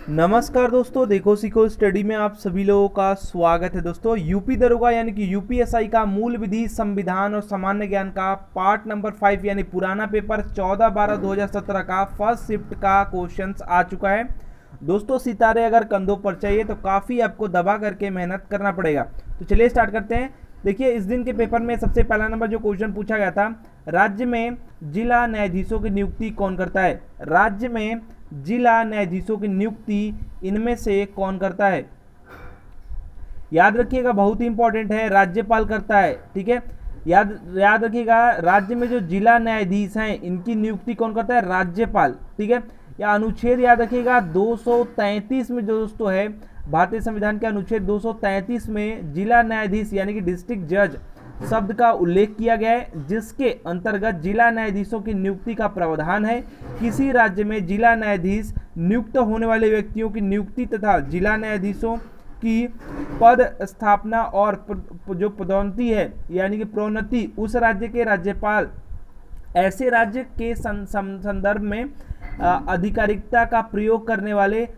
नमस्कार दोस्तों, देखो सीखो स्टडी में आप सभी लोगों का स्वागत है। दोस्तों, यूपी दरोगा यानी कि यूपीएसआई का मूल विधि, संविधान और सामान्य ज्ञान का पार्ट नंबर 5 यानी पुराना पेपर 14/12/2017 का फर्स्ट शिफ्ट का क्वेश्चंस आ चुका है। दोस्तों, सितारे अगर कंधों पर चाहिए तो काफ़ी आपको दबा करके मेहनत करना पड़ेगा। तो चलिए स्टार्ट करते हैं। देखिए, इस दिन के पेपर में सबसे पहला नंबर जो क्वेश्चन पूछा गया था, राज्य में जिला न्यायाधीशों की नियुक्ति कौन करता है। राज्य में जिला न्यायाधीशों की नियुक्ति इनमें से कौन करता है। याद रखिएगा, बहुत ही इंपॉर्टेंट है, राज्यपाल करता है। ठीक है, याद रखिएगा, राज्य में जो जिला न्यायाधीश हैं इनकी नियुक्ति कौन करता है, राज्यपाल। ठीक है, या अनुच्छेद याद रखिएगा 233 में जो दोस्तों है भारतीय संविधान के अनुच्छेद 233 में जिला न्यायाधीश यानी कि डिस्ट्रिक्ट जज शब्द का उल्लेख किया गया है, जिसके अंतर्गत जिला न्यायाधीशों की नियुक्ति का प्रावधान है। किसी राज्य में जिला न्यायाधीश नियुक्त होने वाले व्यक्तियों की नियुक्ति तथा जिला न्यायाधीशों की पद स्थापना और जो पदोन्नति है यानी कि प्रोन्नति उस राज्य के राज्यपाल ऐसे राज्य के संदर्भ में आधिकारिकता का प्रयोग करने वाले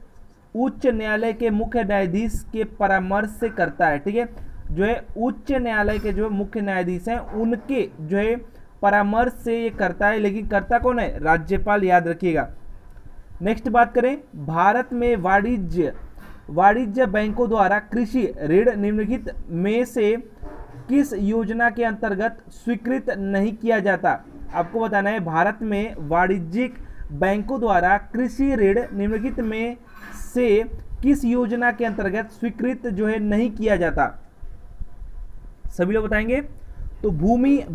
उच्च न्यायालय के मुख्य न्यायाधीश के परामर्श से करता है। ठीक है, जो है उच्च न्यायालय के जो मुख्य न्यायाधीश हैं उनके जो है परामर्श से ये करता है, लेकिन करता कौन है, राज्यपाल। याद रखिएगा। नेक्स्ट बात करें, भारत में वाणिज्य बैंकों द्वारा कृषि ऋण निम्नलिखित में से किस योजना के अंतर्गत स्वीकृत नहीं किया जाता। आपको बताना है, भारत में वाणिज्यिक बैंकों द्वारा कृषि ऋण निम्नलिखित में से किस योजना के अंतर्गत स्वीकृत जो है नहीं किया जाता। सभी लोग बताएंगे। तो भूमि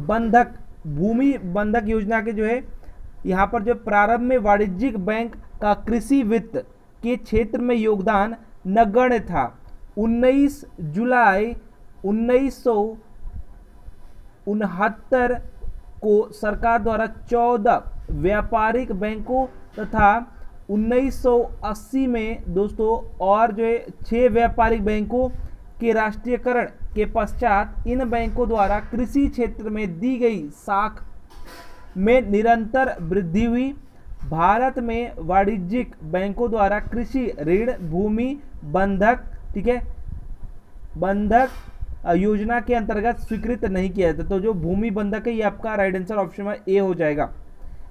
बंधक योजना के जो है यहाँ पर जो प्रारंभ में वाणिज्यिक बैंक का कृषि वित्त के क्षेत्र में योगदान नगण्य था। 19 जुलाई 1969 को सरकार द्वारा 14 व्यापारिक बैंकों तथा 1980 में दोस्तों और जो है 6 व्यापारिक बैंकों के राष्ट्रीयकरण के पश्चात इन बैंकों द्वारा कृषि क्षेत्र में दी गई साख में निरंतर वृद्धि हुई। भारत में वाणिज्यिक बैंकों द्वारा कृषि ऋण भूमि बंधक, ठीक है, बंधक योजना के अंतर्गत स्वीकृत नहीं किया जाता। तो जो भूमि बंधक है ये आपका राइट आंसर ऑप्शन में ए हो जाएगा।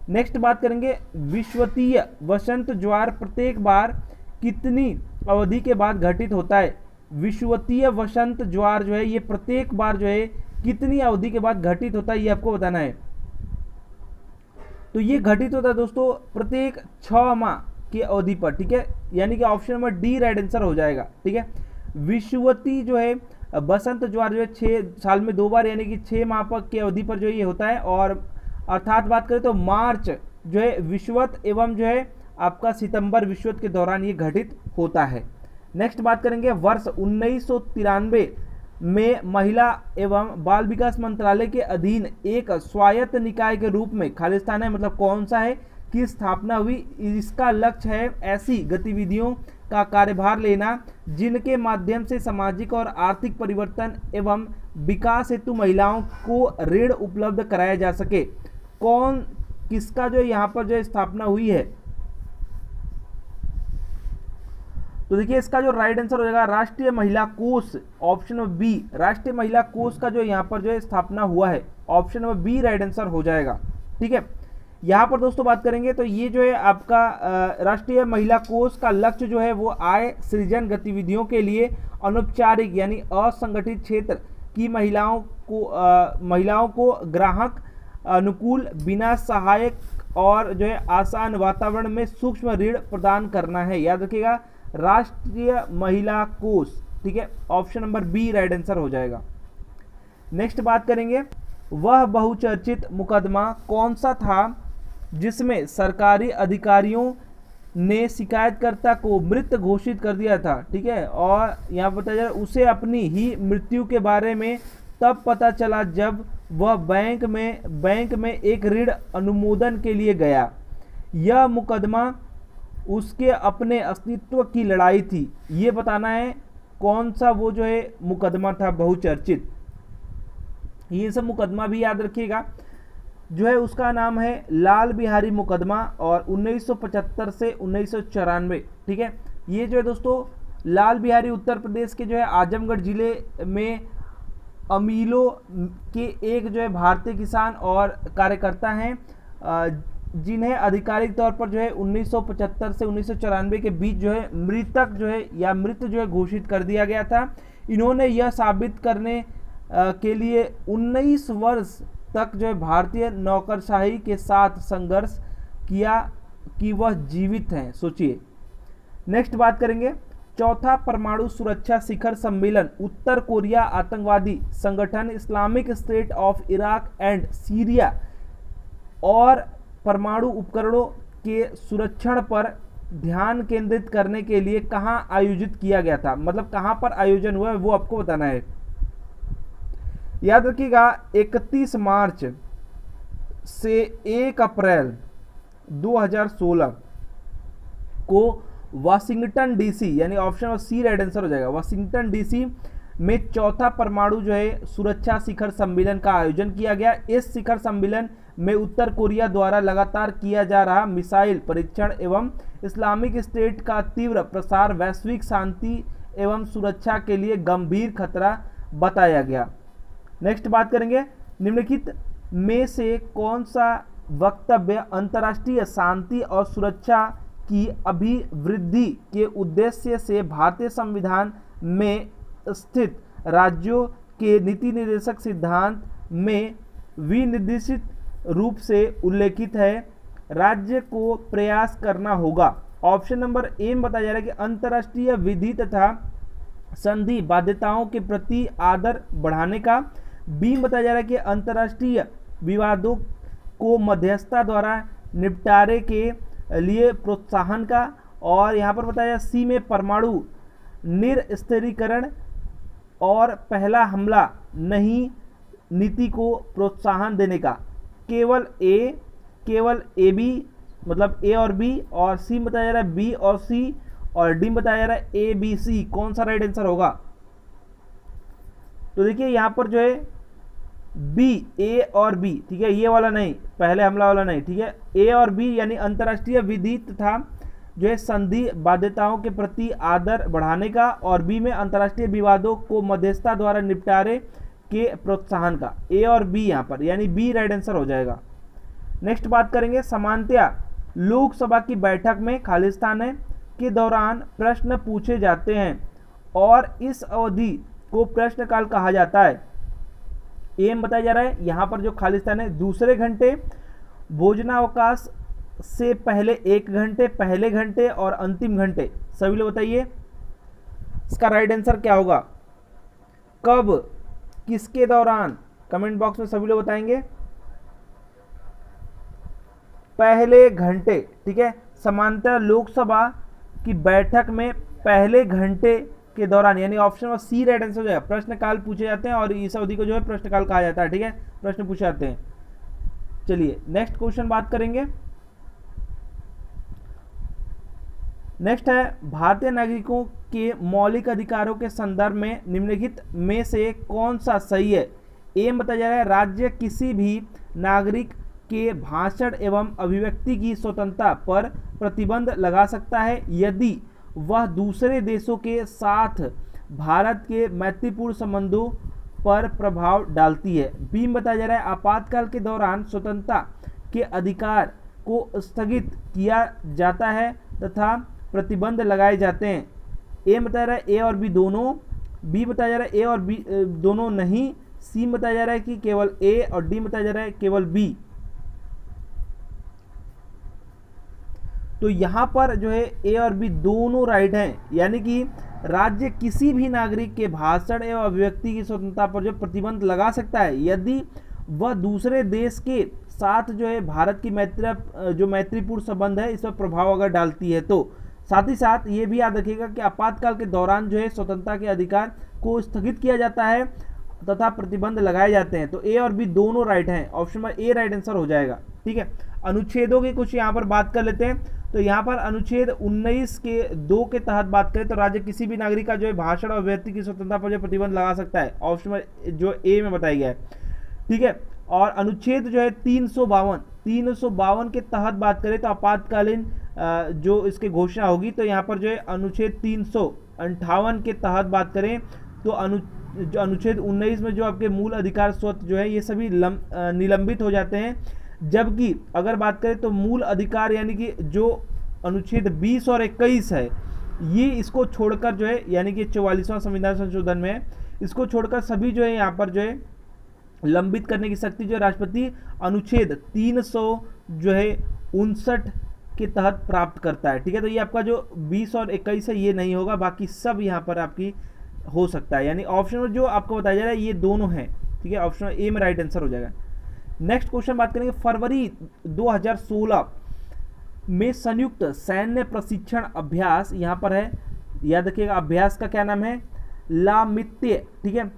नेक्स्ट बात करेंगे, विश्वतीय वसंत ज्वार प्रत्येक बार कितनी अवधि के बाद घटित होता है। विश्वतीय वसंत ज्वार जो है ये प्रत्येक बार जो है कितनी अवधि के बाद घटित होता है, ये आपको बताना है। तो ये घटित होता है दोस्तों प्रत्येक 6 माह की अवधि पर। ठीक है, यानी कि option number D right answer हो जाएगा। ठीक है, विश्वती जो है बसंत ज्वार जो है 6 साल में 2 बार यानी कि 6 माह पर की अवधि पर जो ये होता है। और अर्थात बात करें तो मार्च जो है विश्वत एवं जो है आपका सितंबर विश्वत के दौरान ये घटित होता है। नेक्स्ट बात करेंगे, वर्ष 1993 में महिला एवं बाल विकास मंत्रालय के अधीन एक स्वायत्त निकाय के रूप में खालिस्तान है मतलब कौन सा है की स्थापना हुई। इसका लक्ष्य है ऐसी गतिविधियों का कार्यभार लेना जिनके माध्यम से सामाजिक और आर्थिक परिवर्तन एवं विकास हेतु महिलाओं को ऋण उपलब्ध कराया जा सके। कौन किसका जो यहाँ पर जो स्थापना हुई है, तो देखिए इसका जो राइट आंसर हो जाएगा राष्ट्रीय महिला कोष, ऑप्शन नंबर बी। राष्ट्रीय महिला कोष का जो यहाँ पर जो स्थापना हुआ है, option number B right answer हो जाएगा। ठीक है, यहाँ पर दोस्तों बात करेंगे तो ये जो है आपका राष्ट्रीय महिला कोष का लक्ष्य जो है वो आय सृजन गतिविधियों के लिए अनौपचारिक यानी असंगठित क्षेत्र की महिलाओं को ग्राहक अनुकूल बिना सहायक और जो है आसान वातावरण में सूक्ष्म ऋण प्रदान करना है। याद रखिएगा, राष्ट्रीय महिला कोष। ठीक है, option number B right answer हो जाएगा। नेक्स्ट बात करेंगे, वह बहुचर्चित मुकदमा कौन सा था जिसमें सरकारी अधिकारियों ने शिकायतकर्ता को मृत घोषित कर दिया था। ठीक है, और यहाँ बताया जा रहा है उसे अपनी ही मृत्यु के बारे में तब पता चला जब वह बैंक में एक ऋण अनुमोदन के लिए गया। यह मुकदमा उसके अपने अस्तित्व की लड़ाई थी। ये बताना है कौन सा वो जो है मुकदमा था बहुचर्चित। ये सब मुकदमा भी याद रखिएगा। जो है उसका नाम है लाल बिहारी मुकदमा और 1975 से 1994। ठीक है, ये जो है दोस्तों लाल बिहारी उत्तर प्रदेश के जो है आजमगढ़ जिले में अमीलो के एक जो है भारतीय किसान और कार्यकर्ता हैं, जिन्हें आधिकारिक तौर पर जो है 1975 से 1994 के बीच जो है मृतक जो है या मृत जो है घोषित कर दिया गया था। इन्होंने यह साबित करने के लिए 19 वर्ष तक जो है भारतीय नौकरशाही के साथ संघर्ष किया कि वह जीवित हैं। सोचिए। नेक्स्ट बात करेंगे, चौथा परमाणु सुरक्षा शिखर सम्मेलन उत्तर कोरिया आतंकवादी संगठन Islamic state of Iraq and Syria और परमाणु उपकरणों के सुरक्षण पर ध्यान केंद्रित करने के लिए कहां आयोजित किया गया था, मतलब कहां पर आयोजन हुआ है वो आपको बताना है। याद रखिएगा 31 मार्च से 1 अप्रैल 2016 को वाशिंगटन डीसी, यानी ऑप्शन सी राइट आंसर हो जाएगा, वाशिंगटन डीसी में चौथा परमाणु जो है सुरक्षा शिखर सम्मेलन का आयोजन किया गया। इस शिखर सम्मेलन में उत्तर कोरिया द्वारा लगातार किया जा रहा मिसाइल परीक्षण एवं इस्लामिक स्टेट का तीव्र प्रसार वैश्विक शांति एवं सुरक्षा के लिए गंभीर खतरा बताया गया। नेक्स्ट बात करेंगे, निम्नलिखित में से कौन सा वक्तव्य अंतर्राष्ट्रीय शांति और सुरक्षा की अभिवृद्धि के उद्देश्य से भारतीय संविधान में स्थित राज्यों के नीति निर्देशक सिद्धांत में विनिर्देशित रूप से उल्लेखित है। राज्य को प्रयास करना होगा। ऑप्शन नंबर ए में बताया जा रहा है कि अंतर्राष्ट्रीय विधि तथा संधि बाध्यताओं के प्रति आदर बढ़ाने का। बी में बताया जा रहा है कि अंतर्राष्ट्रीय विवादों को मध्यस्थता द्वारा निपटारे के लिए प्रोत्साहन का। और यहाँ पर बताया सी में परमाणु निरस्त्रीकरण और पहला हमला नहीं नीति को प्रोत्साहन देने का। केवल ए बी, मतलब ए और बी, और सी बताया जा रहा है बी और सी, और डी बताया जा रहा है ए बी सी। कौन सा राइट आंसर होगा? तो देखिए यहाँ पर जो है बी, ए और बी, ठीक है, ये वाला नहीं, पहले हमला वाला नहीं, ठीक है, ए और बी यानी अंतर्राष्ट्रीय विधि तथा जो है संधि बाध्यताओं के प्रति आदर बढ़ाने का, और बी में अंतर्राष्ट्रीय विवादों को मध्यस्थता द्वारा निपटारे के प्रोत्साहन का। ए और बी यहाँ पर, यानी बी राइट आंसर हो जाएगा। नेक्स्ट बात करेंगे, सामान्यतया लोकसभा की बैठक में खालिस्तान के दौरान प्रश्न पूछे जाते हैं और इस अवधि को प्रश्नकाल कहा जाता है। एम बताया जा रहा है यहाँ पर जो खालिस्तान है, दूसरे घंटे, भोजनावकाश से पहले 1 घंटे, पहले घंटे और अंतिम घंटे। सभी लोग बताइए इसका राइट आंसर क्या होगा, कब, किसके दौरान? कमेंट बॉक्स में सभी लोग बताएंगे। पहले घंटे, ठीक है, समांतर लोकसभा की बैठक में पहले घंटे के दौरान, यानी ऑप्शन सी राइट आंसर हो जाएगा। प्रश्नकाल पूछे जाते हैं और इस अवधि को जो है प्रश्नकाल कहा जाता है, ठीक है, प्रश्न पूछे जाते हैं। चलिए नेक्स्ट क्वेश्चन बात करेंगे। नेक्स्ट है, भारतीय नागरिकों के मौलिक अधिकारों के संदर्भ में निम्नलिखित में से कौन सा सही है? ए में बताया जा रहा है राज्य किसी भी नागरिक के भाषण एवं अभिव्यक्ति की स्वतंत्रता पर प्रतिबंध लगा सकता है यदि वह दूसरे देशों के साथ भारत के मैत्रीपूर्ण संबंधों पर प्रभाव डालती है। बी में बताया जा रहा है आपातकाल के दौरान स्वतंत्रता के अधिकार को स्थगित किया जाता है तथा प्रतिबंध लगाए जाते हैं। ए बताया जा रहा है ए और बी दोनों, बी बताया जा रहा है ए और बी दोनों नहीं, सी बताया जा रहा है कि केवल ए, और डी बताया जा रहा है केवल बी। तो यहां पर जो है ए और बी दोनों राइट हैं, यानी कि राज्य किसी भी नागरिक के भाषण एवं अभिव्यक्ति की स्वतंत्रता पर जो प्रतिबंध लगा सकता है यदि वह दूसरे देश के साथ जो है भारत की मैत्रीपूर्ण संबंध है इस पर प्रभाव अगर डालती है तो। साथ ही साथ ये भी याद रखिएगा कि आपातकाल के दौरान जो है स्वतंत्रता के अधिकार को स्थगित किया जाता है तथा प्रतिबंध लगाए जाते हैं। तो ए और बी दोनों राइट हैं, ऑप्शन में ए राइट आंसर हो जाएगा। ठीक है, अनुच्छेदों की कुछ यहाँ पर बात कर लेते हैं। तो यहाँ पर अनुच्छेद 19 के 2 के तहत बात करें तो राज्य किसी भी नागरिक का जो है भाषण और अभिव्यक्ति की स्वतंत्रता पर जो प्रतिबंध लगा सकता है, ऑप्शन में जो ए में बताया गया है। ठीक है, और अनुच्छेद जो है 352 के तहत बात करें तो आपातकालीन जो इसकी घोषणा होगी, तो यहाँ पर जो है अनुच्छेद 358 के तहत बात करें तो अनुच्छेद 19 में जो आपके मूल अधिकार स्वतः जो है ये सभी निलंबित हो जाते हैं। जबकि अगर बात करें तो मूल अधिकार यानी कि जो अनुच्छेद 20 और 21 है, ये इसको छोड़कर जो है यानी कि 44वां संविधान संशोधन में इसको छोड़कर सभी जो है यहाँ पर जो है लंबित करने की शक्ति जो है राष्ट्रपति अनुच्छेद 300 जो है 59 के तहत प्राप्त करता है। ठीक है, तो ये आपका जो 20 और 21 है ये नहीं होगा, बाकी सब यहाँ पर आपकी हो सकता है। यानी ऑप्शन में जो आपको बताया जा रहा है ये दोनों हैं। ठीक है, ऑप्शन ए में राइट आंसर हो जाएगा। नेक्स्ट क्वेश्चन बात करेंगे, फरवरी 2016 में संयुक्त सैन्य प्रशिक्षण अभ्यास, यहाँ पर है, याद रखिएगा अभ्यास का क्या नाम है, लामित्य, ठीक है,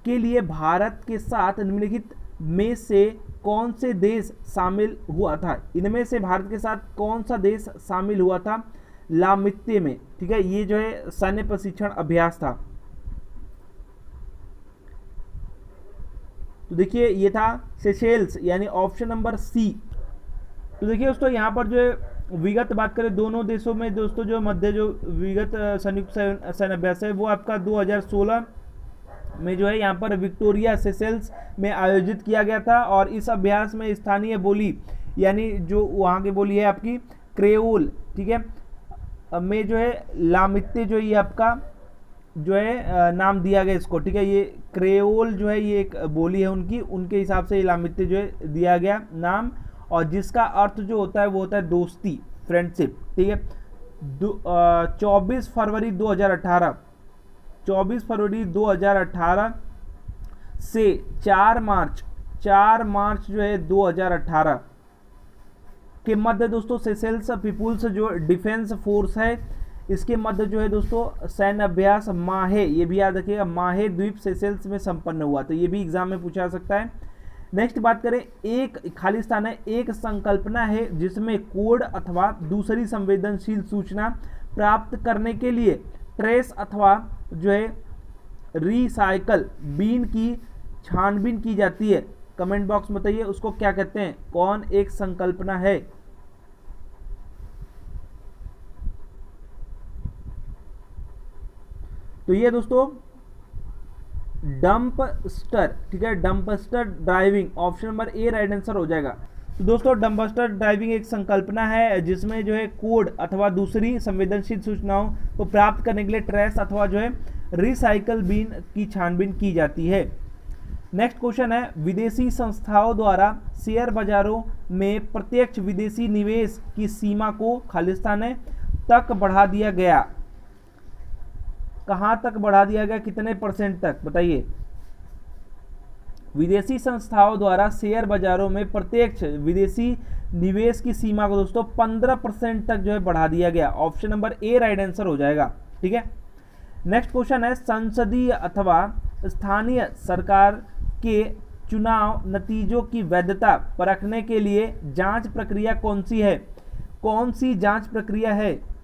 के लिए भारत के साथ निम्नलिखित में से कौन से देश शामिल हुआ था। इनमें से भारत के साथ कौन सा देश शामिल हुआ था लामित्य में। ठीक है, ये जो है सैन्य प्रशिक्षण अभ्यास था। तो देखिए ये था सेशेल्स, यानी ऑप्शन नंबर सी। तो देखिए दोस्तों यहाँ पर जो है विगत बात करें दोनों देशों में दोस्तों जो मध्य जो विगत संयुक्त सैन्य अभ्यास है वो आपका 2016 में जो है यहाँ पर विक्टोरिया सेशेल्स में आयोजित किया गया था। और इस अभ्यास में स्थानीय बोली यानी जो वहाँ की बोली है आपकी क्रेओल, ठीक है, में जो है लामित्य जो ये आपका जो है नाम दिया गया इसको। ठीक है, ये क्रेओल जो है ये एक बोली है उनकी, उनके हिसाब से ये लामित्य जो है दिया गया नाम, और जिसका अर्थ जो होता है वो होता है दोस्ती, फ्रेंडशिप। ठीक है, 24 फरवरी 2018 से 4 मार्च जो है 2018 के मध्य दोस्तों सेशेल्स पीपुल्स जो डिफेंस फोर्स है इसके मध्य जो है दोस्तों सैन्य अभ्यास माहे, ये भी याद रखिएगा, माहे द्वीप सेशेल्स में संपन्न हुआ। तो ये भी एग्जाम में पूछा जा सकता है। नेक्स्ट बात करें, एक खाली स्थान है, एक संकल्पना है जिसमें कोड अथवा दूसरी संवेदनशील सूचना प्राप्त करने के लिए ट्रेस अथवा जो है रिसाइकल बीन की छानबीन की जाती है। कमेंट बॉक्स में बताइए उसको क्या कहते हैं, कौन एक संकल्पना है। तो ये दोस्तों डंपस्टर, ठीक है, dumpster driving, option number A right answer हो जाएगा। तो दोस्तों डंपस्टर ड्राइविंग एक संकल्पना है जिसमें जो है कोड अथवा दूसरी संवेदनशील सूचनाओं को प्राप्त करने के लिए ट्रेस अथवा जो है रिसाइकल बीन की छानबीन की जाती है। नेक्स्ट क्वेश्चन है, विदेशी संस्थाओं द्वारा शेयर बाजारों में प्रत्यक्ष विदेशी निवेश की सीमा को खालिस्तान तक बढ़ा दिया गया। कहां तक बढ़ा दिया गया, कितने % तक बताइए। विदेशी संस्थाओं द्वारा शेयर बाजारों में प्रत्यक्ष विदेशी निवेश की सीमा को दोस्तों 15% तक जो है बढ़ा दिया गया। Option number A right answer हो जाएगा। ठीक है, नेक्स्ट क्वेश्चन है, संसदीय अथवा स्थानीय सरकार के चुनाव नतीजों की वैधता परखने के लिए जांच प्रक्रिया कौन सी है। कौन सी जांच प्रक्रिया है?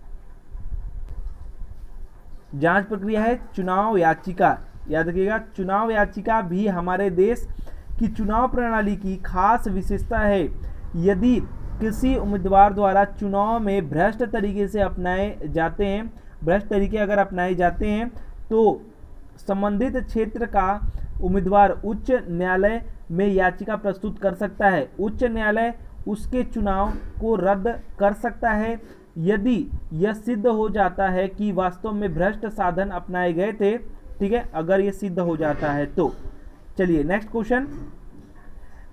जांच प्रक्रिया है चुनाव याचिका। याद रखिएगा, चुनाव याचिका भी हमारे देश की चुनाव प्रणाली की खास विशेषता है। यदि किसी उम्मीदवार द्वारा चुनाव में भ्रष्ट तरीके से अपनाए जाते हैं, भ्रष्ट तरीके अगर अपनाए जाते हैं तो संबंधित क्षेत्र का उम्मीदवार उच्च न्यायालय में याचिका प्रस्तुत कर सकता है। उच्च न्यायालय उसके चुनाव को रद्द कर सकता है यदि यह सिद्ध हो जाता है कि वास्तव में भ्रष्ट साधन अपनाए गए थे। ठीक है, अगर यह सिद्ध हो जाता है तो। चलिए नेक्स्ट क्वेश्चन,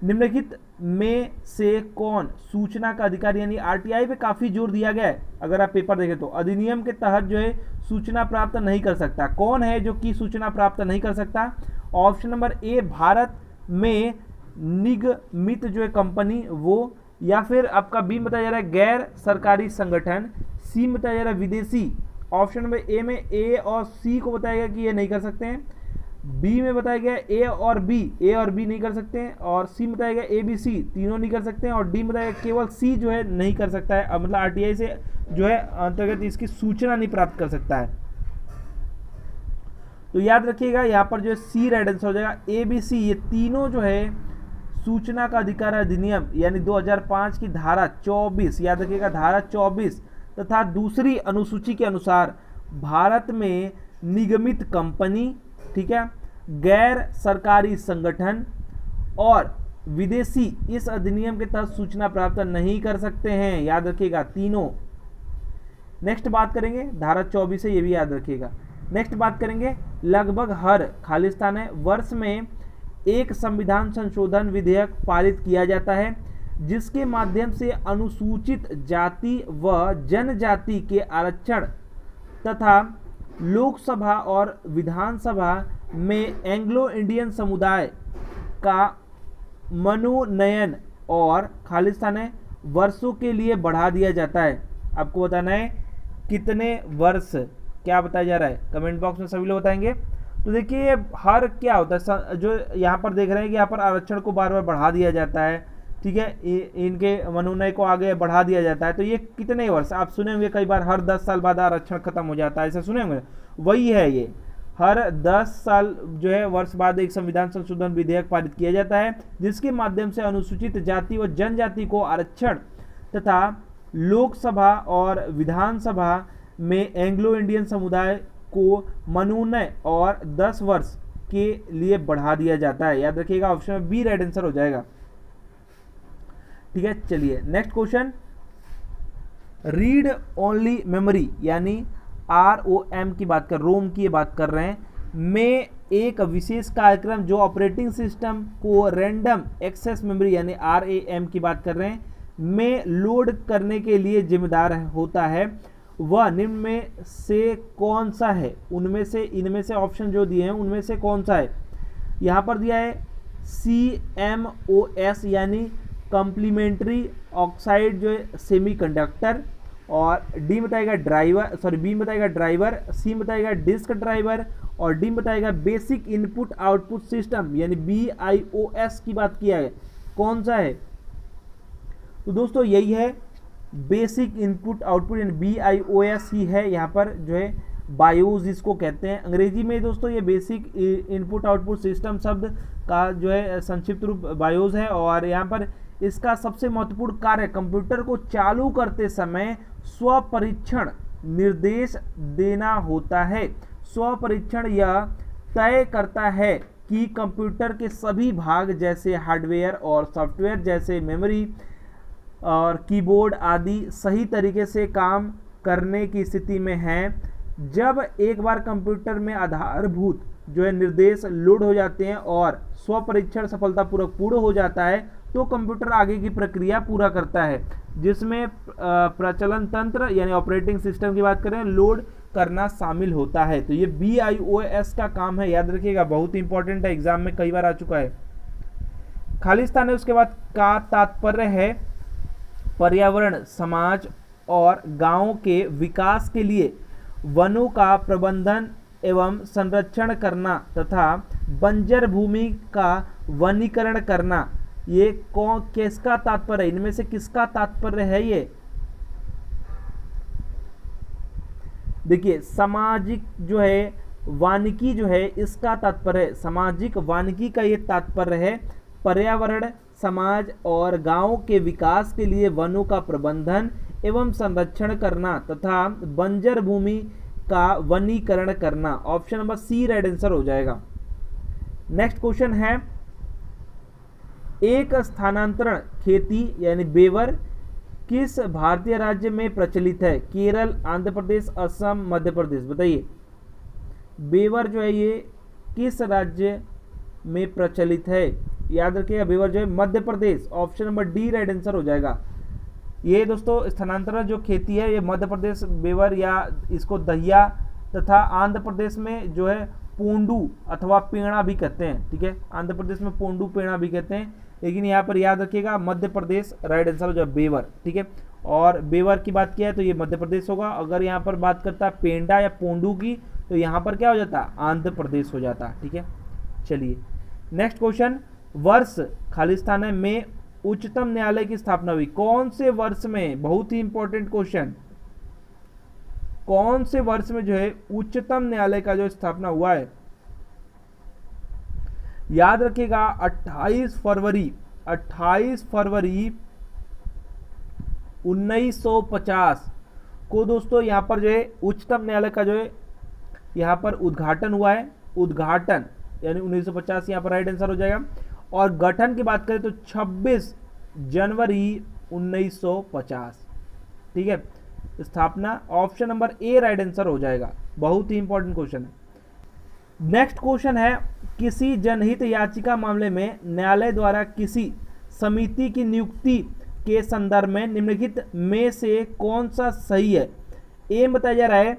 निम्नलिखित में से कौन सूचना का अधिकार यानी आरटीआई पे काफी जोर दिया गया है। अगर आप पेपर देखें तो अधिनियम के तहत जो है सूचना प्राप्त नहीं कर सकता। कौन है जो कि सूचना प्राप्त नहीं कर सकता? ऑप्शन नंबर ए भारत में निगमित जो है कंपनी वो, या फिर आपका बी बताया जा रहा है गैर सरकारी संगठन, सी बताया जा रहा है विदेशी। ऑप्शन नंबर ए में ए और सी को बताया गया कि ये नहीं कर सकते हैं, बी में बताया गया ए और बी नहीं कर सकते हैं, और सी बताया गया ए बी सी तीनों नहीं कर सकते हैं, और डी बताया गया केवल सी जो है नहीं कर सकता है, मतलब आरटीआई से जो है अंतर्गत इसकी सूचना नहीं प्राप्त कर सकता है। तो याद रखिएगा यहाँ पर जो है सी राइट आंसर हो जाएगा। ए बी सी ये तीनों जो है सूचना का अधिकार अधिनियम यानी 2005 की धारा 24, याद रखिएगा धारा 24 तथा दूसरी अनुसूची के अनुसार भारत में निगमित कंपनी, ठीक है, गैर सरकारी संगठन और विदेशी इस अधिनियम के तहत सूचना प्राप्त नहीं कर सकते हैं। याद रखिएगा तीनों। नेक्स्ट बात करेंगे धारा 24 है, ये भी याद रखिएगा। नेक्स्ट बात करेंगे लगभग हर खालिस्तान है वर्ष में एक संविधान संशोधन विधेयक पारित किया जाता है जिसके माध्यम से अनुसूचित जाति व जनजाति के आरक्षण तथा लोकसभा और विधानसभा में एंग्लो इंडियन समुदाय का मनोनयन और खालिस्तान वर्षों के लिए बढ़ा दिया जाता है। आपको बताना है कितने वर्ष, क्या बताया जा रहा है, कमेंट बॉक्स में सभी लोग बताएंगे। तो देखिए हर क्या होता है, जो यहाँ पर देख रहे हैं कि यहाँ पर आरक्षण को बार बार बढ़ा दिया जाता है, ठीक है, इनके मनोनयन को आगे बढ़ा दिया जाता है। तो ये कितने वर्ष, आप सुने होंगे कई बार हर 10 साल बाद आरक्षण खत्म हो जाता है, ऐसा सुने होंगे, वही है ये। हर 10 साल जो है वर्ष बाद एक संविधान संशोधन विधेयक पारित किया जाता है जिसके माध्यम से अनुसूचित जाति व जनजाति को आरक्षण तथा लोकसभा और विधानसभा में एंग्लो इंडियन समुदाय को मनोनयन और 10 वर्ष के लिए बढ़ा दिया जाता है। याद रखिएगा ऑप्शन में बी राइट आंसर हो जाएगा। ठीक है, चलिए next question. Read only memory यानी ROM की बात कर, रोम की बात कर रहे हैं, में एक विशेष कार्यक्रम जो ऑपरेटिंग सिस्टम को रैंडम एक्सेस मेमोरी यानी RAM की बात कर रहे हैं में लोड करने के लिए जिम्मेदार होता है, वह निम्न में से कौन सा है? उनमें से, इनमें से ऑप्शन जो दिए हैं उनमें से कौन सा है? यहाँ पर दिया है CMOS यानी कम्प्लीमेंट्री ऑक्साइड जो है सेमीकंडक्टर, और डी बताएगा ड्राइवर, सॉरी बी बताएगा ड्राइवर, सी बताएगा डिस्क ड्राइवर और डी बताएगा बेसिक इनपुट आउटपुट सिस्टम यानी BIOS की बात किया है, कौन सा है? तो दोस्तों यही है बेसिक इनपुट आउटपुट यानी BIOS ही है। यहाँ पर जो है बायोस इसको कहते हैं अंग्रेजी में दोस्तों, ये बेसिक इनपुट आउटपुट सिस्टम शब्द का जो है संक्षिप्त रूप बायोस है। और यहाँ पर इसका सबसे महत्वपूर्ण कार्य कंप्यूटर को चालू करते समय स्वपरीक्षण निर्देश देना होता है। स्वपरीक्षण यह तय करता है कि कंप्यूटर के सभी भाग जैसे हार्डवेयर और सॉफ्टवेयर जैसे मेमोरी और कीबोर्ड आदि सही तरीके से काम करने की स्थिति में हैं। जब एक बार कंप्यूटर में आधारभूत जो है निर्देश लोड हो जाते हैं और स्वपरीक्षण सफलतापूर्वक पूर्ण हो जाता है तो कंप्यूटर आगे की प्रक्रिया पूरा करता है, जिसमें प्रचलन तंत्र यानी ऑपरेटिंग सिस्टम की बात करें लोड करना शामिल होता है। तो ये BIOS का काम है, याद रखिएगा, बहुत इंपॉर्टेंट है, एग्जाम में कई बार आ चुका है। खालिस्तान है उसके बाद का तात्पर्य है पर्यावरण, समाज और गांव के विकास के लिए वनों का प्रबंधन एवं संरक्षण करना तथा बंजर भूमि का वनीकरण करना। ये कौन, किसका तात्पर्य है? इनमें से किसका तात्पर्य है? ये देखिए सामाजिक जो है वानिकी जो है इसका तात्पर्य है, सामाजिक वानिकी का ये तात्पर्य है पर्यावरण, समाज और गांव के विकास के लिए वनों का प्रबंधन एवं संरक्षण करना तथा बंजर भूमि का वनीकरण करना। Option number C right answer हो जाएगा। नेक्स्ट क्वेश्चन है एक स्थानांतरण खेती यानी बेवर किस भारतीय राज्य में प्रचलित है? केरल, आंध्र प्रदेश, असम, मध्य प्रदेश। बताइए बेवर जो है ये किस राज्य में प्रचलित है? याद रखिएगा बेवर जो है Madhya Pradesh. Option number D right answer हो जाएगा। ये दोस्तों स्थानांतरण जो खेती है ये मध्य प्रदेश बेवर या इसको दहिया तथा आंध्र प्रदेश में जो है पोंडू अथवा पेड़ा भी कहते हैं। ठीक है, आंध्र प्रदेश में पोंडू पेड़ा भी कहते हैं, लेकिन यहाँ पर याद रखिएगा मध्य प्रदेश राइट आंसर हो जाए बेवर। ठीक है, और बेवर की बात किया है तो ये मध्य प्रदेश होगा। अगर यहाँ पर बात करता है पेंडा या पोंडू की तो यहाँ पर क्या हो जाता है? आंध्र प्रदेश हो जाता। ठीक है, चलिए नेक्स्ट क्वेश्चन। वर्ष खालिस्तान में उच्चतम न्यायालय की स्थापना हुई कौन से वर्ष में? बहुत ही इंपॉर्टेंट क्वेश्चन, कौन से वर्ष में जो है उच्चतम न्यायालय का जो स्थापना हुआ है? याद रखिएगा 28 फरवरी 1950 को दोस्तों यहाँ पर जो है उच्चतम न्यायालय का जो है यहाँ पर उद्घाटन हुआ है, उद्घाटन यानी 1950 यहाँ पर राइट आंसर हो जाएगा। और गठन की बात करें तो 26 जनवरी 1950, ठीक है। स्थापना option number A right answer हो जाएगा, बहुत ही इंपॉर्टेंट क्वेश्चन है। नेक्स्ट क्वेश्चन है, किसी जनहित याचिका मामले में न्यायालय द्वारा किसी समिति की नियुक्ति के संदर्भ में निम्नलिखित में से कौन सा सही है। ए बताया जा रहा है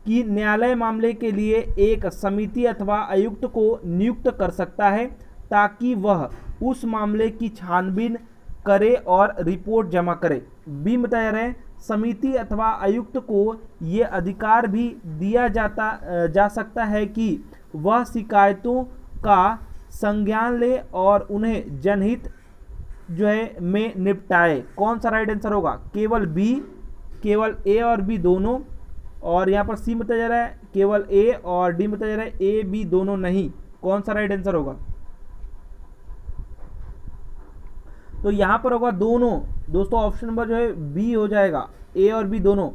कि न्यायालय मामले के लिए एक समिति अथवा आयुक्त को नियुक्त कर सकता है ताकि वह उस मामले की छानबीन करे और रिपोर्ट जमा करे। बी बताया जा रहा है समिति अथवा आयुक्त को ये अधिकार भी दिया जा सकता है कि वह शिकायतों का संज्ञान ले और उन्हें जनहित जो है में निपटाए। कौन सा राइट आंसर होगा? केवल बी, केवल ए और बी दोनों। और यहाँ पर सी बताया जा रहा है केवल ए, और डी बताया जा रहा है ए बी दोनों नहीं। कौन सा राइट आंसर होगा? तो यहाँ पर होगा दोनों दोस्तों, ऑप्शन नंबर जो है बी हो जाएगा, ए और बी दोनों।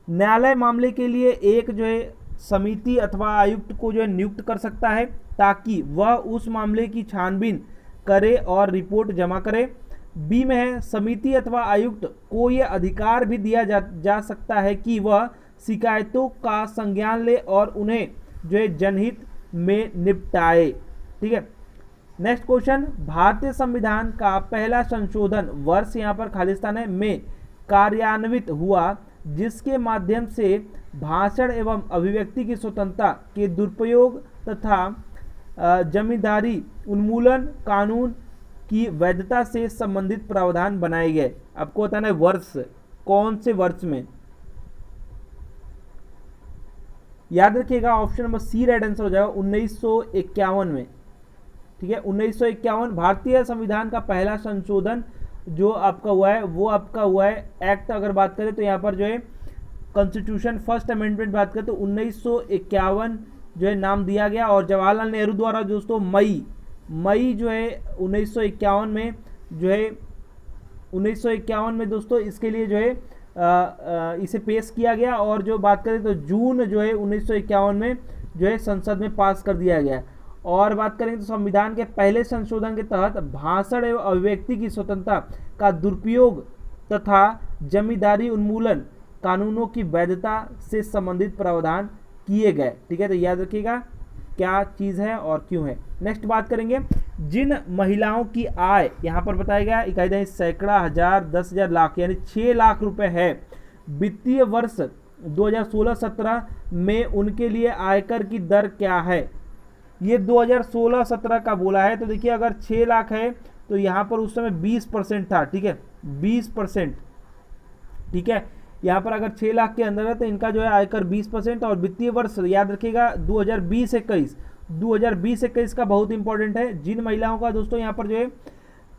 न्यायालय मामले के लिए एक जो है समिति अथवा आयुक्त को जो है नियुक्त कर सकता है ताकि वह उस मामले की छानबीन करे और रिपोर्ट जमा करे। बी में है समिति अथवा आयुक्त को यह अधिकार भी दिया जा सकता है कि वह शिकायतों का संज्ञान ले और उन्हें जो है जनहित में निपटाए, ठीक है। नेक्स्ट क्वेश्चन, भारतीय संविधान का पहला संशोधन वर्ष यहाँ पर खालिस्तान है में कार्यान्वित हुआ जिसके माध्यम से भाषण एवं अभिव्यक्ति की स्वतंत्रता के दुरुपयोग तथा जमींदारी उन्मूलन कानून की वैधता से संबंधित प्रावधान बनाए गए। आपको बताना है वर्ष, कौन से वर्ष में। याद रखिएगा option number C right answer हो जाएगा 1951 में, ठीक है। 1951 भारतीय संविधान का पहला संशोधन जो आपका हुआ है वो आपका हुआ है एक्ट। अगर बात करें तो यहाँ पर जो है कॉन्स्टिट्यूशन फर्स्ट अमेंडमेंट बात करें तो 1951 जो है नाम दिया गया। और जवाहरलाल नेहरू द्वारा दोस्तों मई जो है 1951 में जो है 1951 में दोस्तों इसके लिए जो है इसे पेश किया गया। और जो बात करें तो जून जो है 1951 में जो है संसद में पास कर दिया गया। और बात करें तो संविधान के पहले संशोधन के तहत भाषण एवं अभिव्यक्ति की स्वतंत्रता का दुरुपयोग तथा जमींदारी उन्मूलन कानूनों की वैधता से संबंधित प्रावधान किए गए, ठीक है। तो याद रखिएगा क्या चीज़ है और क्यों है। नेक्स्ट बात करेंगे, जिन महिलाओं की आय यहाँ पर बताया गया इकाई दर सैकड़ा, हजार, 10,000, लाख यानी 6 लाख रुपए है, वित्तीय वर्ष 2016-17 में उनके लिए आयकर की दर क्या है। ये 2016-17 का बोला है। तो देखिए अगर 6 लाख है तो यहाँ पर उस समय 20% था, ठीक है, 20%, ठीक है। यहाँ पर अगर 6 लाख के अंदर है तो इनका जो है आयकर 20%। और वित्तीय वर्ष याद रखिएगा 2020-21 का बहुत इंपॉर्टेंट है। जिन महिलाओं का दोस्तों यहाँ पर जो है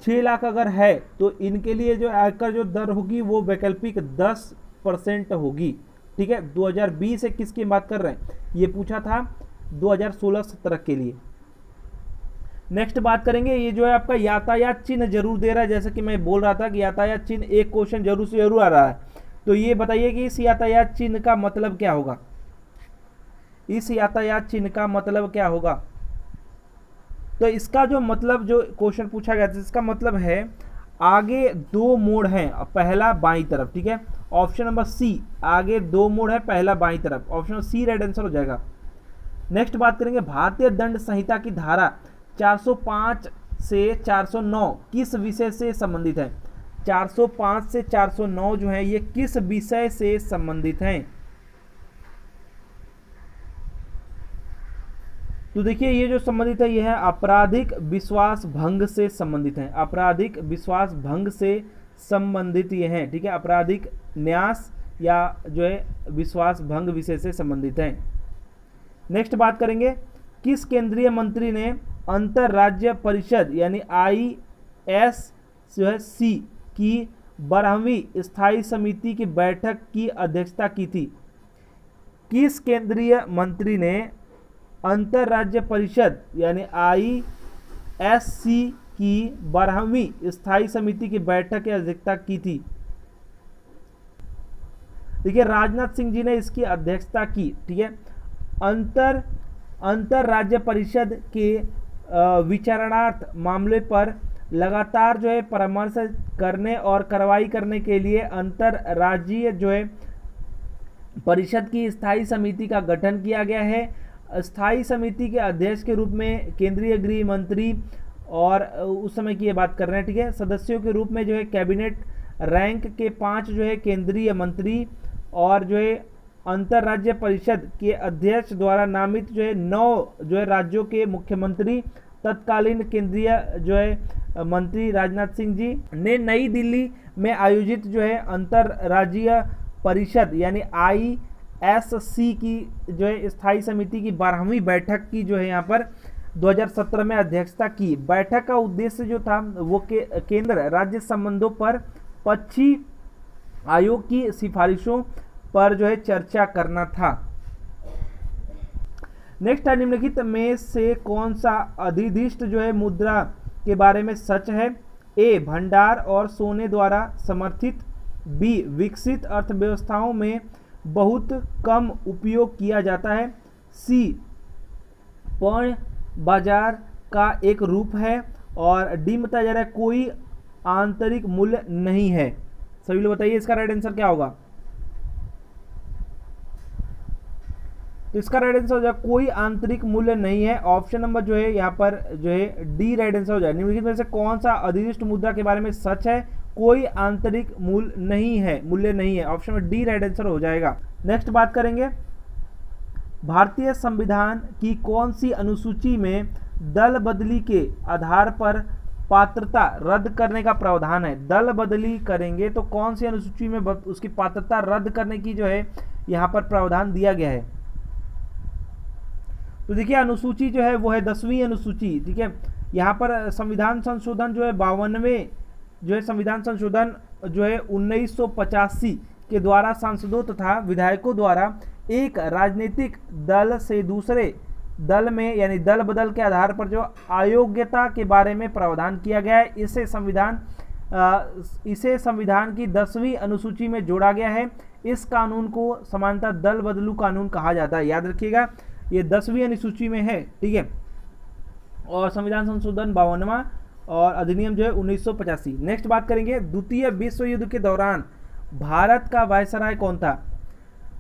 6 लाख अगर है तो इनके लिए जो आयकर जो दर होगी वो वैकल्पिक 10% होगी, ठीक है। 2020-21 की बात कर रहे हैं, ये पूछा था 2016-17 के लिए। नेक्स्ट बात करेंगे, ये जो है आपका यातायात चिन्ह जरूर दे रहा है, जैसे कि मैं बोल रहा था कि यातायात चिन्ह एक क्वेश्चन जरूर से जरूर आ रहा है। तो ये बताइए कि इस यातायात चिन्ह का मतलब क्या होगा। इस यातायात चिन्ह का मतलब क्या होगा। तो इसका जो मतलब जो क्वेश्चन पूछा गया था इसका मतलब है आगे 2 मोड़ हैं, पहला बाईं तरफ, ठीक है। ऑप्शन नंबर सी, आगे 2 मोड़ है, पहला बाईं तरफ, ऑप्शन सी राइट आंसर हो जाएगा। नेक्स्ट बात करेंगे, भारतीय दंड संहिता की धारा 405 से 409 किस विषय से संबंधित है। 405 से 409 जो है ये किस विषय से संबंधित हैं। तो देखिए ये जो संबंधित है ये है आपराधिक विश्वास भंग से संबंधित है, आपराधिक विश्वास भंग से संबंधित ये हैं, ठीक है। आपराधिक न्यास या जो है विश्वास भंग विषय से संबंधित हैं। नेक्स्ट बात करेंगे, किस केंद्रीय मंत्री ने अंतरराज्य परिषद यानी ISC की 12वीं स्थायी समिति की बैठक की अध्यक्षता की थी। किस केंद्रीय मंत्री ने अंतरराज्य परिषद यानी ISC की 12वीं स्थायी समिति की बैठक की अध्यक्षता की थी। देखिए राजनाथ सिंह जी ने इसकी अध्यक्षता की, ठीक है। अंतर राज्य परिषद के विचारणार्थ मामले पर लगातार जो है परामर्श करने और कार्रवाई करने के लिए अंतर राज्यीय जो है परिषद की स्थायी समिति का गठन किया गया है। स्थायी समिति के अध्यक्ष के रूप में केंद्रीय गृह मंत्री, और उस समय की ये बात कर रहे हैं, ठीक है। सदस्यों के रूप में जो है कैबिनेट रैंक के 5 जो है केंद्रीय मंत्री, और जो है अंतर राज्य परिषद के अध्यक्ष द्वारा नामित जो है 9 जो है राज्यों के मुख्यमंत्री। तत्कालीन केंद्रीय जो है मंत्री राजनाथ सिंह जी ने नई दिल्ली में आयोजित जो है अंतर राज्यीय परिषद यानी ISC की जो है स्थायी समिति की 12वीं बैठक की जो है यहाँ पर 2017 में अध्यक्षता की। बैठक का उद्देश्य जो था वो केंद्र राज्य संबंधों पर 25 आयोग की सिफारिशों पर जो है चर्चा करना था। नेक्स्ट है, निम्नलिखित में से कौन सा अधिदिष्ट जो है मुद्रा के बारे में सच है? ए, भंडार और सोने द्वारा समर्थित। बी, विकसित अर्थव्यवस्थाओं में बहुत कम उपयोग किया जाता है। सी, पर्ण बाजार का एक रूप है। और डी बताया जा रहा है कोई आंतरिक मूल्य नहीं है। सभी लोग बताइए इसका राइट आंसर क्या होगा? तो इसका राइट आंसर हो जाएगा कोई आंतरिक मूल्य नहीं है। ऑप्शन नंबर जो है यहाँ पर जो है डी राइट आंसर हो जाएगा। निम्नलिखित में से कौन सा अधिदिष्ट मुद्रा के बारे में सच है? कोई आंतरिक मूल्य नहीं है। ऑप्शन में डी राइट आंसर हो जाएगा। नेक्स्ट बात करेंगे, भारतीय संविधान की कौन सी अनुसूची में दल बदली के आधार पर पात्रता रद्द करने का प्रावधान है? दल बदली करेंगे तो कौन सी अनुसूची में उसकी पात्रता रद्द करने की जो है यहाँ पर प्रावधान दिया गया है? तो देखिए अनुसूची जो है वो है 10वीं अनुसूची, ठीक है। यहाँ पर संविधान संशोधन जो है 52वें जो है संविधान संशोधन जो है 1985 के द्वारा सांसदों तथा विधायकों द्वारा एक राजनीतिक दल से दूसरे दल में यानी दल बदल के आधार पर जो अयोग्यता के बारे में प्रावधान किया गया है, इसे संविधान की 10वीं अनुसूची में जोड़ा गया है। इस कानून को सामान्यतः दल बदलू कानून कहा जाता है। याद रखिएगा ये 10वीं अनुसूची में है, ठीक है। और संविधान संशोधन 52वां और अधिनियम जो है 1985। नेक्स्ट बात करेंगे, द्वितीय विश्व युद्ध के दौरान भारत का वायसराय कौन था?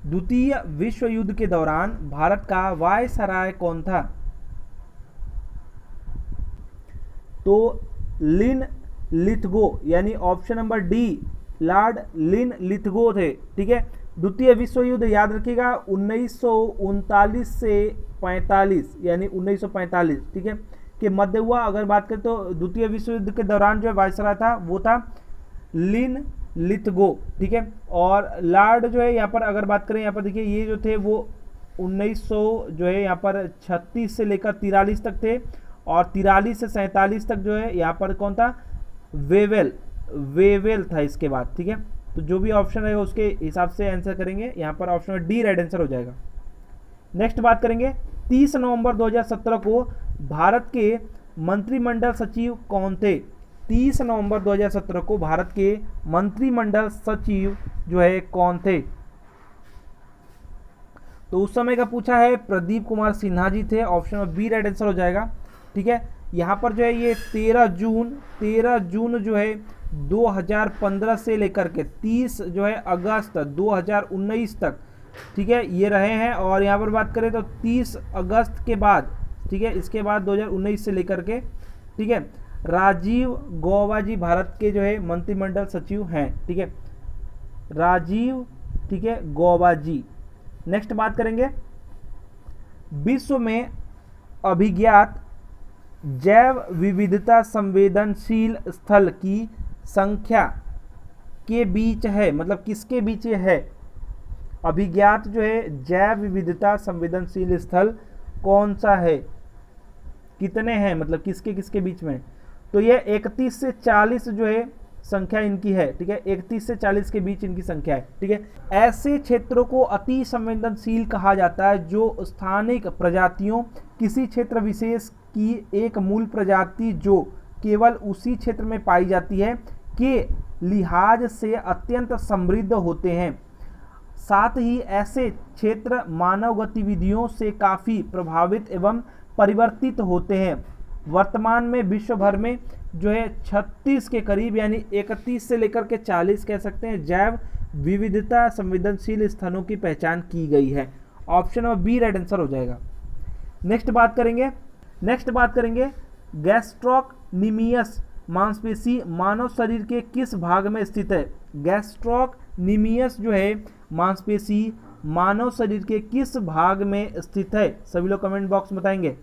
द्वितीय विश्व युद्ध के दौरान भारत का वायसराय कौन था? तो लिन लिथगो यानी ऑप्शन नंबर डी लॉर्ड लिन लिथगो थे, ठीक है। द्वितीय विश्व युद्ध याद रखिएगा 1939 से 45 यानी 1945, ठीक है, के मध्य हुआ। अगर बात करें तो द्वितीय विश्व युद्ध के दौरान जो वायसराय था वो था लिन लिथगो, ठीक है। और लॉर्ड जो है यहाँ पर अगर बात करें, यहाँ पर देखिए ये जो थे वो 1900 जो है यहाँ पर 36 से लेकर 43 तक थे, और 43 से 47 तक जो है यहाँ पर कौन था? वेवेल था इसके बाद, ठीक है। तो जो भी ऑप्शन रहेगा उसके हिसाब से आंसर करेंगे। यहाँ पर ऑप्शन में डी राइट आंसर हो जाएगा। नेक्स्ट बात करेंगे, 30 नवंबर 2017 को भारत के मंत्रिमंडल सचिव कौन थे? 30 नवंबर 2017 को भारत के मंत्रिमंडल सचिव जो है कौन थे? तो उस समय का पूछा है, प्रदीप कुमार सिन्हा जी थे। ऑप्शन में बी राइट आंसर हो जाएगा, ठीक है। यहाँ पर जो है ये 13 जून जो है 2015 से लेकर के 30 जो है अगस्त 2019 तक, ठीक है, ये रहे हैं। और यहाँ पर बात करें तो 30 अगस्त के बाद, ठीक है, इसके बाद 2019 से लेकर के, ठीक है, राजीव गौबा जी भारत के जो है मंत्रिमंडल सचिव हैं, ठीक है, राजीव, ठीक है, गौबा जी। नेक्स्ट बात करेंगे, विश्व में अभिज्ञात जैव विविधता संवेदनशील स्थल की संख्या के बीच है, मतलब किसके बीच है? अभिज्ञात जो है जैव विविधता संवेदनशील स्थल कौन सा है, कितने हैं, मतलब किसके किसके बीच में? तो ये 31 से 40 जो है संख्या इनकी है, ठीक है, 31 से 40 के बीच इनकी संख्या है, ठीक है। ऐसे क्षेत्रों को अति संवेदनशील कहा जाता है जो स्थानिक प्रजातियों, किसी क्षेत्र विशेष की एक मूल प्रजाति जो केवल उसी क्षेत्र में पाई जाती है के लिहाज से अत्यंत समृद्ध होते हैं। साथ ही ऐसे क्षेत्र मानव गतिविधियों से काफ़ी प्रभावित एवं परिवर्तित होते हैं। वर्तमान में विश्व भर में जो है 36 के करीब यानी 31 से लेकर के 40 कह सकते हैं जैव विविधता संवेदनशील स्थानों की पहचान की गई है। Option number B right answer हो जाएगा। नेक्स्ट बात करेंगे गैस्ट्रोक्नीमियस मांसपेशी मानव शरीर के किस भाग में स्थित है। गैस्ट्रोक्नीमियस जो है मांसपेशी मानव शरीर के किस भाग में स्थित है, सभी लोग कमेंट बॉक्स में बताएंगे।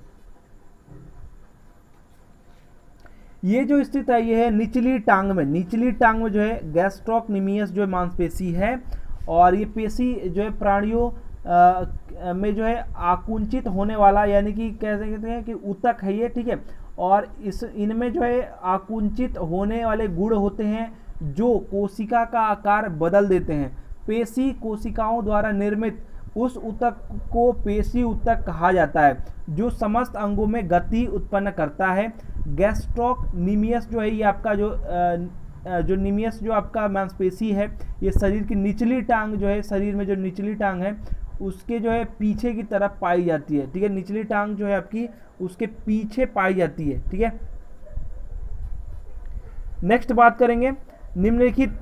ये जो स्थित है ये है निचली टांग में जो है गैस्ट्रोक्नीमियस जो मांसपेशी है, और ये पेशी जो है प्राणियों में जो है आकुंचित होने वाला यानी कि कह सकते हैं कि ऊतक है ये, ठीक है। और इनमें जो है आकुंचित होने वाले गुण होते हैं जो कोशिका का आकार बदल देते हैं। पेशी कोशिकाओं द्वारा निर्मित उस ऊतक को पेशी ऊतक कहा जाता है जो समस्त अंगों में गति उत्पन्न करता है। गैस्ट्रोक्नीमियस जो है ये आपका जो नीमियस जो आपका मांसपेशी है ये शरीर की निचली टांग जो है, शरीर में जो निचली टांग है उसके जो है पीछे की तरफ पाई जाती है, ठीक है। निचली टांग जो है आपकी उसके पीछे पाई जाती है, ठीक है। नेक्स्ट बात करेंगे निम्नलिखित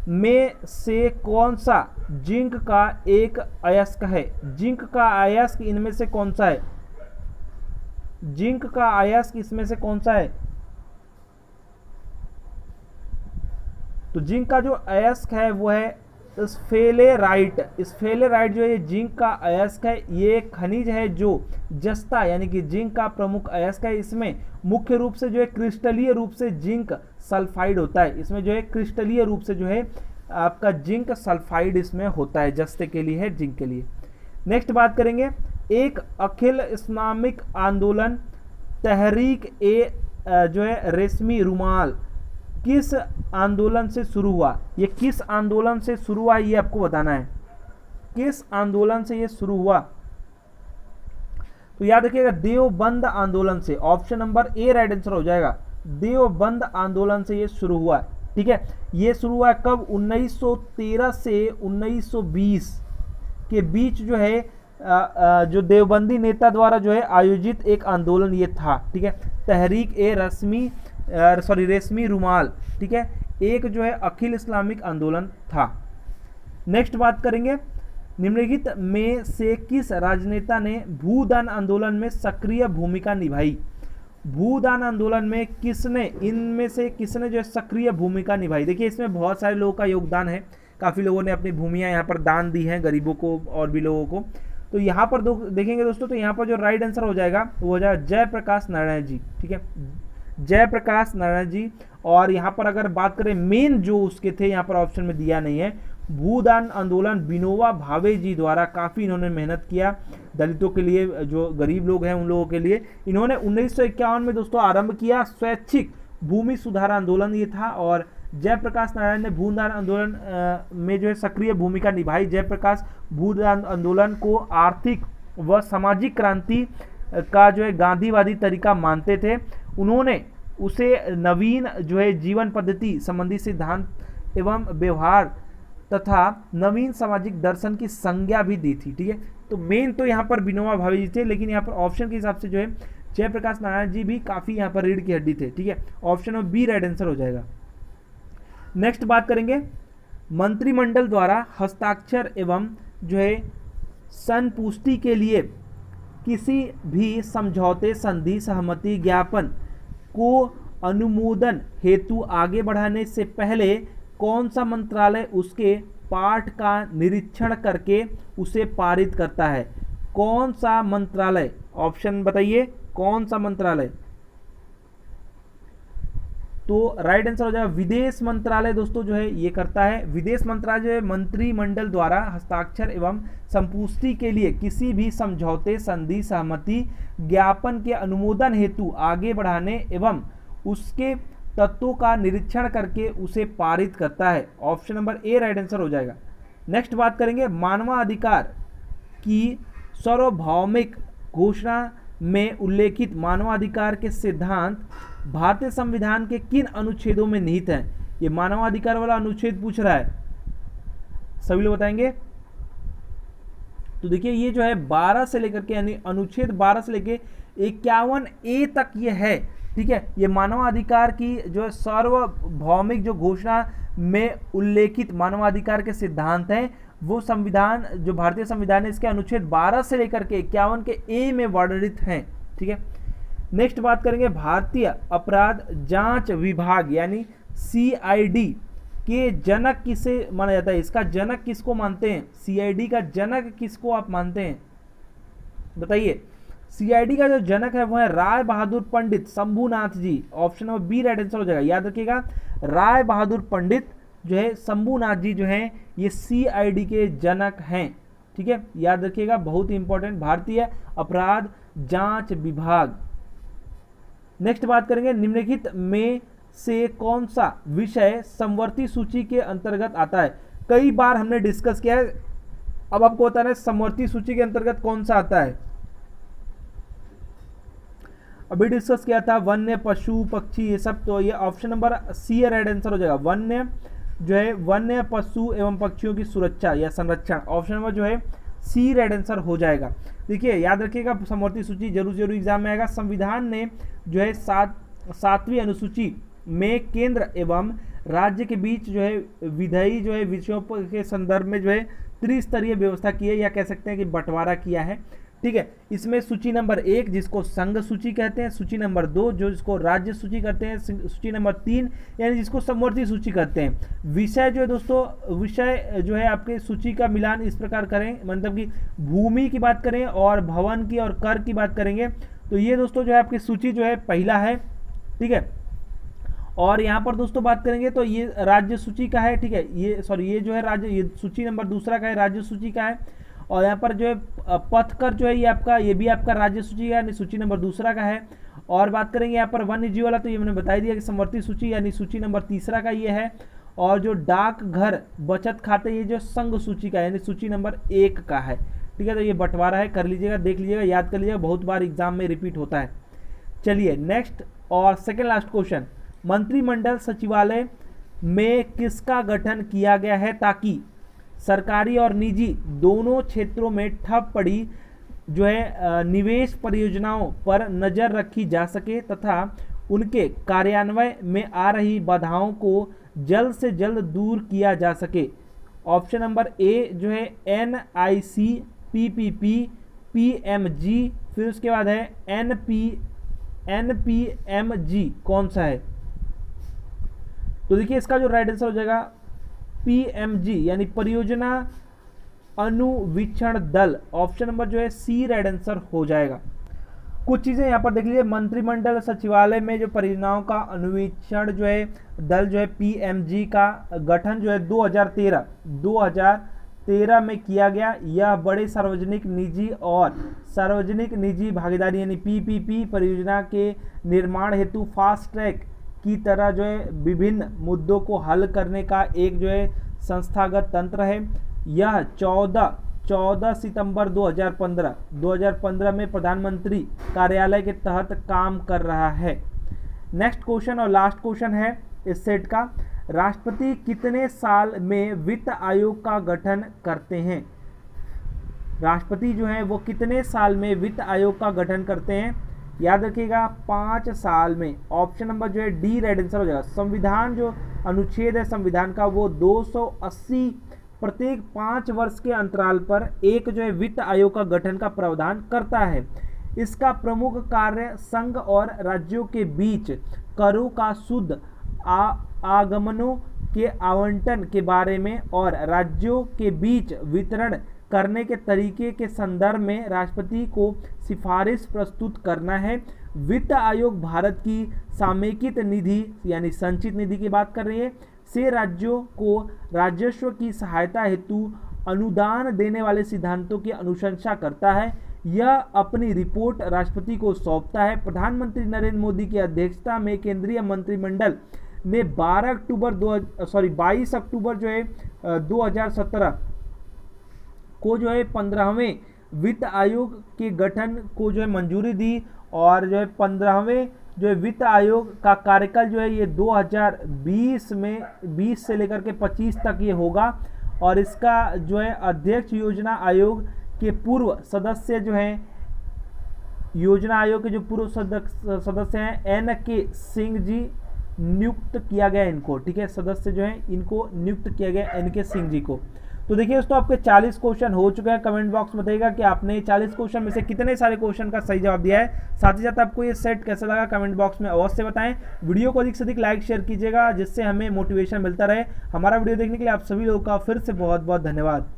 में से कौन सा जिंक का एक अयस्क है। जिंक का अयस्क इनमें से कौन सा है। जिंक का अयस्क इसमें से कौन सा है। तो जिंक का जो अयस्क है वो है स्फेलेराइट। स्फेलेराइट जो है जिंक का अयस्क है, ये खनिज है जो जस्ता यानी कि जिंक का प्रमुख अयस्क है। इसमें मुख्य रूप से जो है क्रिस्टलीय रूप से जिंक सल्फाइड होता है। इसमें जो है क्रिस्टलीय रूप से जो है आपका जिंक सल्फाइड इसमें होता है, जस्ते के लिए है, जिंक के लिए। नेक्स्ट बात करेंगे एक अखिल इस्लामिक आंदोलन तहरीक ए जो है रेशमी रुमाल किस आंदोलन से शुरू हुआ। ये किस आंदोलन से शुरू हुआ ये आपको बताना है, किस आंदोलन से ये शुरू हुआ। तो याद रखिएगा देवबंद आंदोलन से। Option number A right answer हो जाएगा। देवबंद आंदोलन से ये शुरू हुआ, ठीक है। ये शुरू हुआ कब 1913 से 1920 के बीच जो है जो देवबंदी नेता द्वारा जो है आयोजित एक आंदोलन ये था, ठीक है। तहरीक ए रेशमी रुमाल, ठीक है, एक जो है अखिल इस्लामिक आंदोलन था। नेक्स्ट बात करेंगे निम्नलिखित में से किस राजनेता ने भूदान आंदोलन में सक्रिय भूमिका निभाई। भूदान आंदोलन में इनमें से किसने जो है सक्रिय भूमिका निभाई। देखिए इसमें बहुत सारे लोगों का योगदान है, काफ़ी लोगों ने अपनी भूमियाँ यहाँ पर दान दी हैं गरीबों को और भी लोगों को। तो यहाँ पर देखेंगे दोस्तों तो यहाँ पर जो राइट आंसर हो जाएगा वो हो जाएगा जयप्रकाश नारायण जी, ठीक है, जयप्रकाश नारायण जी। और यहाँ पर अगर बात करें मेन जो उसके थे यहाँ पर ऑप्शन में दिया नहीं है, भूदान आंदोलन विनोबा भावे जी द्वारा काफ़ी इन्होंने मेहनत किया दलितों के लिए, जो गरीब लोग हैं उन लोगों के लिए। इन्होंने 1951 में दोस्तों आरंभ किया स्वैच्छिक भूमि सुधार आंदोलन ये था, और जयप्रकाश नारायण ने भूदान आंदोलन में जो है सक्रिय भूमिका निभाई। जयप्रकाश भूदान आंदोलन को आर्थिक व सामाजिक क्रांति का जो है गांधीवादी तरीका मानते थे। उन्होंने उसे नवीन जो है जीवन पद्धति संबंधी सिद्धांत एवं व्यवहार तथा नवीन सामाजिक दर्शन की संज्ञा भी दी थी, ठीक है। तो मेन तो यहाँ पर विनोबा भावे जी थे, लेकिन यहाँ पर ऑप्शन के हिसाब से जो है जयप्रकाश नारायण जी भी काफ़ी यहाँ पर रीढ़ की हड्डी थे, ठीक है। ऑप्शन में बी राइट आंसर हो जाएगा। नेक्स्ट बात करेंगे मंत्रिमंडल द्वारा हस्ताक्षर एवं जो है संपुष्टि के लिए किसी भी समझौते संधि सहमति ज्ञापन को अनुमोदन हेतु आगे बढ़ाने से पहले कौन सा मंत्रालय उसके पाठ का निरीक्षण करके उसे पारित करता है। कौन सा मंत्रालय, ऑप्शन बताइए कौन सा मंत्रालय। तो राइट आंसर हो जाएगा विदेश मंत्रालय दोस्तों जो है ये करता है। विदेश मंत्रालय जो है मंत्रिमंडल द्वारा हस्ताक्षर एवं संपुष्टि के लिए किसी भी समझौते संधि सहमति ज्ञापन के अनुमोदन हेतु आगे बढ़ाने एवं उसके तत्वों का निरीक्षण करके उसे पारित करता है। Option number A right answer हो जाएगा। नेक्स्ट बात करेंगे मानवाधिकार की सार्वभौमिक घोषणा में उल्लेखित मानवाधिकार के सिद्धांत भारतीय संविधान के किन अनुच्छेदों में निहित हैं। ये मानवाधिकार वाला अनुच्छेद पूछ रहा है, सभी लोग बताएंगे। तो देखिए ये जो है 12 से लेकर के यानी अनुच्छेद 12 से लेकर 51A तक ये है, ठीक है। ये मानवाधिकार की जो सार्वभौमिक जो घोषणा में उल्लेखित मानवाधिकार के सिद्धांत हैं, वो संविधान जो भारतीय संविधान है इसके अनुच्छेद 12 से लेकर के 51 के ए में वर्णित हैं, ठीक है। नेक्स्ट बात करेंगे भारतीय अपराध जांच विभाग यानी CID के जनक किसे माना जाता है, इसका जनक किसको मानते हैं, CID का जनक किसको आप मानते हैं बताइए। CID का जो जनक है वो है Rai Bahadur Pandit Shambhunath ji. Option number B right answer हो जाएगा। याद रखिएगा राय बहादुर पंडित जो है शंभुनाथ जी जो हैं ये CID के जनक हैं, ठीक है। याद रखिएगा बहुत ही इंपॉर्टेंट भारतीय अपराध जांच विभाग। नेक्स्ट बात करेंगे निम्नलिखित में से कौन सा विषय समवर्ती सूची के अंतर्गत आता है। कई बार हमने डिस्कस किया है, अब आपको बताना है समवर्ती सूची के अंतर्गत कौन सा आता है। अभी डिस्कस किया था वन्य पशु पक्षी ये सब, तो ये option number C right answer हो जाएगा। वन्य जो है वन्य पशु एवं पक्षियों की सुरक्षा या संरक्षण, ऑप्शन नंबर जो है सी राइट आंसर हो जाएगा। देखिए याद रखिएगा समवर्ती सूची जरूर एग्जाम में आएगा। संविधान ने जो है 7वीं अनुसूची में केंद्र एवं राज्य के बीच जो है विधायी जो है विषयों के संदर्भ में जो है त्रिस्तरीय व्यवस्था की है, या कह सकते हैं कि बंटवारा किया है, ठीक है। इसमें सूची नंबर 1 जिसको संघ सूची कहते हैं, सूची नंबर 2 जो जिसको राज्य सूची कहते हैं, सूची नंबर 3 यानी जिसको समवर्ती सूची कहते हैं। विषय जो है दोस्तों, विषय जो है आपके सूची का मिलान इस प्रकार करें, मतलब कि भूमि की बात करें और भवन की और कर की बात करेंगे, तो ये दोस्तों जो है आपकी सूची जो है पहला है, ठीक है। और यहाँ पर दोस्तों बात करेंगे तो ये राज्य सूची का है, ठीक है। ये जो है राज्य, ये सूची नंबर दूसरा का है, राज्य सूची का है। और यहाँ पर जो है पथकर जो है ये भी आपका राज्य सूची का यानी सूची नंबर दूसरा का है। और बात करेंगे यहाँ पर वन्य जीव वाला, तो ये मैंने बता दिया कि समवर्ती सूची यानी सूची नंबर तीसरा का ये है। और जो डाक घर बचत खाते ये जो संघ सूची का यानी सूची नंबर 1 का है, ठीक है। तो ये बंटवारा है, कर लीजिएगा, देख लीजिएगा, याद कर लीजिएगा, बहुत बार एग्जाम में रिपीट होता है। चलिए नेक्स्ट और सेकेंड लास्ट क्वेश्चन, मंत्रिमंडल सचिवालय में किसका गठन किया गया है ताकि सरकारी और निजी दोनों क्षेत्रों में ठप पड़ी जो है निवेश परियोजनाओं पर नजर रखी जा सके तथा उनके कार्यान्वयन में आ रही बाधाओं को जल्द से जल्द दूर किया जा सके। ऑप्शन नंबर ए जो है NIC PPP PMG, फिर उसके बाद है NPMG, कौन सा है। तो देखिए इसका जो राइट आंसर हो जाएगा PMG यानी परियोजना अनुवीक्षण दल, ऑप्शन नंबर जो है सी राइट आंसर हो जाएगा। कुछ चीजें यहाँ पर देख लीजिए, मंत्रिमंडल सचिवालय में जो परियोजनाओं का अनुवीक्षण जो है दल जो है PMG का गठन जो है 2013 में किया गया। यह बड़े सार्वजनिक निजी और सार्वजनिक निजी भागीदारी यानी PPP परियोजना के निर्माण हेतु फास्ट ट्रैक की तरह जो है विभिन्न मुद्दों को हल करने का एक जो है संस्थागत तंत्र है। यह 14 सितंबर 2015 में प्रधानमंत्री कार्यालय के तहत काम कर रहा है। नेक्स्ट क्वेश्चन और लास्ट क्वेश्चन है इस सेट का, राष्ट्रपति कितने साल में वित्त आयोग का गठन करते हैं। राष्ट्रपति जो है वो कितने साल में वित्त आयोग का गठन करते हैं। याद रखिएगा 5 साल में। ऑप्शन नंबर जो है डी राइट आंसर हो जाएगा। संविधान जो अनुच्छेद है संविधान का वो 280 प्रत्येक 5 वर्ष के अंतराल पर एक जो है वित्त आयोग का गठन का प्रावधान करता है। इसका प्रमुख कार्य संघ और राज्यों के बीच करों का शुद्ध आगमनों के आवंटन के बारे में और राज्यों के बीच वितरण करने के तरीके के संदर्भ में राष्ट्रपति को सिफारिश प्रस्तुत करना है। वित्त आयोग भारत की समेकित निधि यानी संचित निधि की बात कर रही है से राज्यों को राजस्व की सहायता हेतु अनुदान देने वाले सिद्धांतों की अनुशंसा करता है। यह अपनी रिपोर्ट राष्ट्रपति को सौंपता है। प्रधानमंत्री नरेंद्र मोदी की अध्यक्षता में केंद्रीय मंत्रिमंडल ने 22 अक्टूबर जो है 2017 को जो है 15वें वित्त आयोग के गठन को जो है मंजूरी दी और जो है 15वें जो है वित्त आयोग का कार्यकाल जो है ये 2020 में 20 से लेकर के 25 तक ये होगा और इसका जो है अध्यक्ष योजना आयोग के पूर्व सदस्य जो हैं, योजना आयोग के जो पूर्व सदस्य हैं एन के सिंह जी, नियुक्त किया गया इनको, ठीक है, सदस्य जो हैं इनको नियुक्त किया गया एन के सिंह जी को। तो देखिए दोस्तों आपके 40 क्वेश्चन हो चुके हैं। कमेंट बॉक्स में बताइएगा कि आपने 40 क्वेश्चन में से कितने सारे क्वेश्चन का सही जवाब दिया है। साथ ही साथ आपको ये सेट कैसा लगा कमेंट बॉक्स में अवश्य बताएं। वीडियो को अधिक से अधिक लाइक शेयर कीजिएगा, जिससे हमें मोटिवेशन मिलता रहे। हमारा वीडियो देखने के लिए आप सभी लोगों का फिर से बहुत बहुत धन्यवाद।